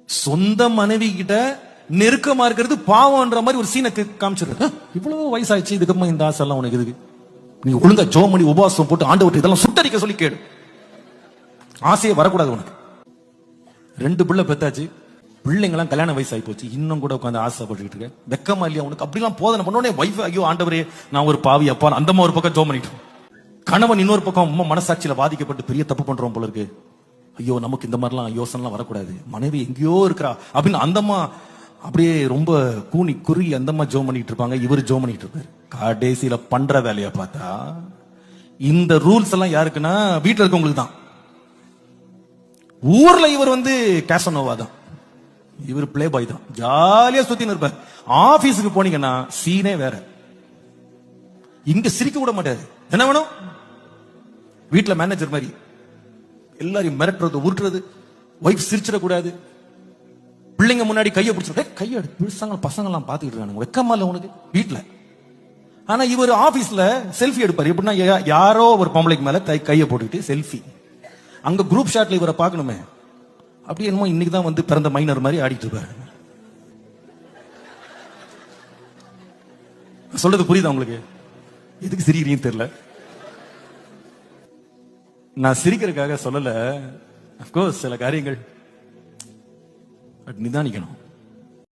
சொந்த மனைவி கிட்ட நெருக்கமா இருக்கிறது பாவம்ன்ற மாதிரி ஒரு சீனை காமிச்சிருக்கு. இவ்வளவு வயசாயிடுச்சு, இதுக்கப்புறமா இந்த ஆசை எல்லாம் உனக்கு எதுக்கு? நீ ஒழுங்கா ஜோ பண்ணி உபவாசம் போட்டு ஆண்டவர்கிட்ட இதெல்லாம் சுட்டரிக்க சொல்லி கேடு. ஆசையே வரக்கூடாது உனக்கு. 2 பிள்ளை பெத்தாச்சு, பிள்ளைங்களாம் கல்யாண வயசு ஆகி போச்சு, இன்னும் கூட உட்காந்து ஆசைப்பட்டு இருக்க. வெக்கமா இல்லையா உனக்கு? அப்படிலாம் போதனை பண்ணோடனே வைஃப், ஐயோ ஆண்டவரே நான் ஒரு பாவி அப்பா, அந்த ஒரு பக்கம் ஜோ பண்ணிட்டோம். கணவன் இன்னொரு பக்கம் அம்மா மனசாட்சியில பாதிக்கப்பட்டு பெரிய தப்பு பண்றோம் போல இருக்கு. ஐயோ நமக்கு இந்த மாதிரிலாம் யோசனைலாம் வரக்கூடாது, மனைவி எங்கேயோ இருக்கிறா அப்படின்னு அந்தம்மா அப்படியே ரொம்ப கூனி குறுகி அந்தம்மா ஜோ பண்ணிட்டு இருப்பாங்க, இவர் ஜோ பண்ணிட்டு இருப்பாரு. கடைசியில பண்ற வேலையை பார்த்தா இந்த ரூல்ஸ் எல்லாம் யாருக்குன்னா வீட்டுல இருக்கவங்களுக்கு தான். ஊர்ல இவர் கேசனோவா தான், இவர் பிளே பாய் தான், ஜாலியா சுத்தி இருப்பார். ஆபீஸுக்கு போனீங்கன்னா சீனே வேற. இங்க சிரிக்க விட மாட்டாரு. என்ன வேணும்? வீட்டுல மேனேஜர் மாதிரி எல்லாரையும் மிரட்டுறது, உருட்டுறது, வைஃப் சிரிச்சிடக்கூடாது, பிள்ளைங்க முன்னாடி கையை பிடிச்சிட்டு கையை பிடிச்சாங்க, பசங்க எல்லாம் பாத்துக்கிட்டு இருக்காங்க, வெக்கமா இல்ல உனக்கு வீட்டுல? ஆனா இவர் ஆபீஸ்ல செல்ஃபி எடுப்பாரு. எப்படின்னா யாரோ ஒரு பொம்பளைக்கு மேல கையை போட்டுக்கிட்டு செல்ஃபி. அங்க குரூப் ஷாட்ல இவரை பார்க்கணுமே, அப்படி என்னமோ இன்னைக்கு தான் பிறந்த மைனர் மாதிரி ஆடிட்டு இருப்பாரு. சொல்றது புரியுதா உங்களுக்கு? எதுக்கு சிரிக்கிறீங்கன்னு தெரியல. நான் சிரிக்கிறதுக்காக சொல்லல, அப்கோர்ஸ் சில காரியங்கள் நிதானிக்கணும்.